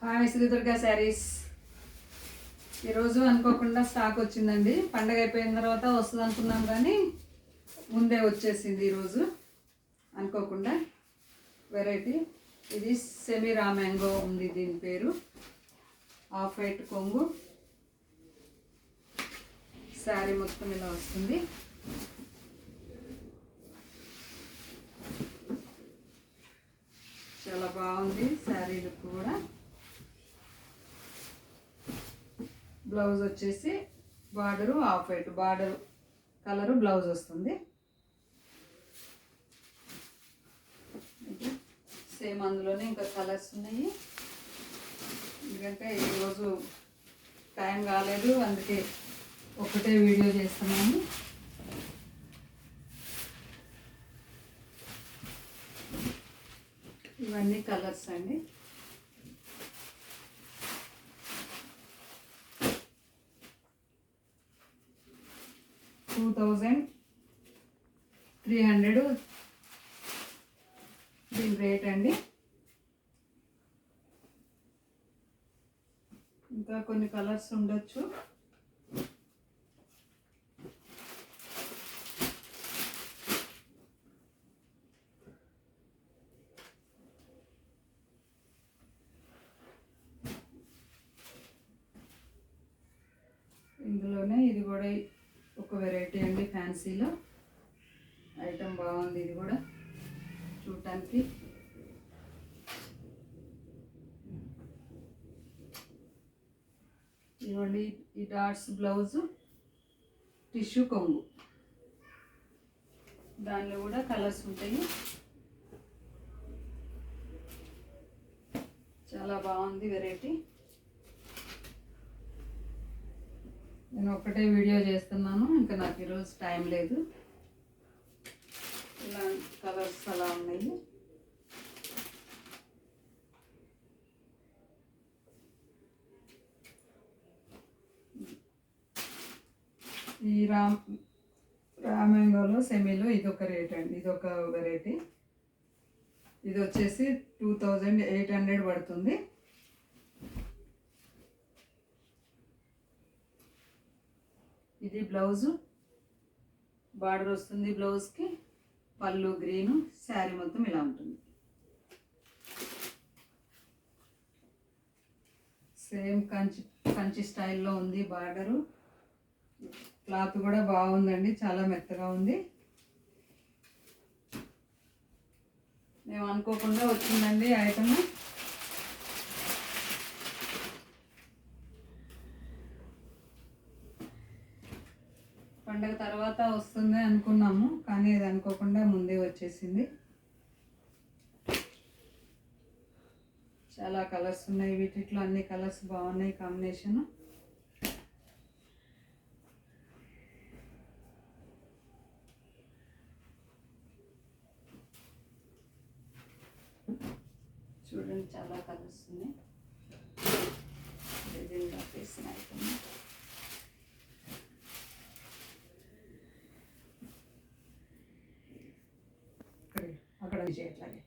Hi Shri Durga saris. ఈరోజు అనుకోకుండా stock వచ్చిందండి. పండగ అయిపోయిన తర్వాత వస్తుంది అనుకున్నాం కానీ ముందే వచ్చేసింది ఈరోజు అనుకోకుండా. వెరైటీ ఇది సెమీ రా మ్యాంగో ఉంది, దీని పేరు. హాఫ్ వైట్ కొంగు, శారీ మొత్తం ఇలా వస్తుంది. చాలా బాగుంది శారీ లుక్ కూడా. బ్లౌజ్ వచ్చేసి border half white border colour blouse వస్తుంది. సేమ్ అందులోనే ఇంకా కలర్స్ ఉన్నాయి. ఎందుకంటే ఈరోజు టైం కాలేదు, అందుకే ఒకటే వీడియో చేస్తున్నాను. ఇవన్నీ కలర్స్ అండి. $2,300 దీని రేట్ అండి. ఇంకా కొన్ని కలర్స్ ఉండొచ్చు. ఇందులోనే ఇది కూడా ఒక వెరైటీ అండి, ఫ్యాన్సీలో ఐటమ్ బాగుంది. ఇది కూడా చూడటానికి ఇవ్వండి. ఈ డాట్స్ బ్లౌజు, టిష్యూ కొంగు, దానిలో కూడా కలర్స్ ఉంటాయి. చాలా బాగుంది వెరైటీ. నేను ఒక్కటే వీడియో చేస్తున్నాను, ఇంకా నాకు ఈరోజు టైం లేదు. ఇలా కలర్స్ అలా ఉన్నాయి. ఈ రామ్యాంగోలో సెమీలో ఇదొక రేట్ అండి, ఇదొక వెరైటీ. ఇది వచ్చేసి 2,800 పడుతుంది. ఇది బ్లౌజు, బార్డర్ వస్తుంది బ్లౌజ్కి, పళ్ళు గ్రీను, శారీ మొత్తం ఇలా ఉంటుంది. సేమ్ కంచి స్టైల్లో ఉంది బార్డరు. క్లాత్ కూడా బాగుందండి, చాలా మెత్తగా ఉంది. మేము అనుకోకుండా వచ్చిందండి ఐటమ్. పండగ తర్వాత వస్తుంది అనుకున్నాము, కానీ ఇది అనుకోకుండా ముందే వచ్చేసింది. చాలా కలర్స్ ఉన్నాయి వీటిలో, అన్ని కలర్స్ బాగున్నాయి కాంబినేషన్. చూడండి, చాలా కలర్స్ ఉన్నాయి. డిజైన్గా వేసిన ఐటమ్. అక్కడ చేయట్లాగే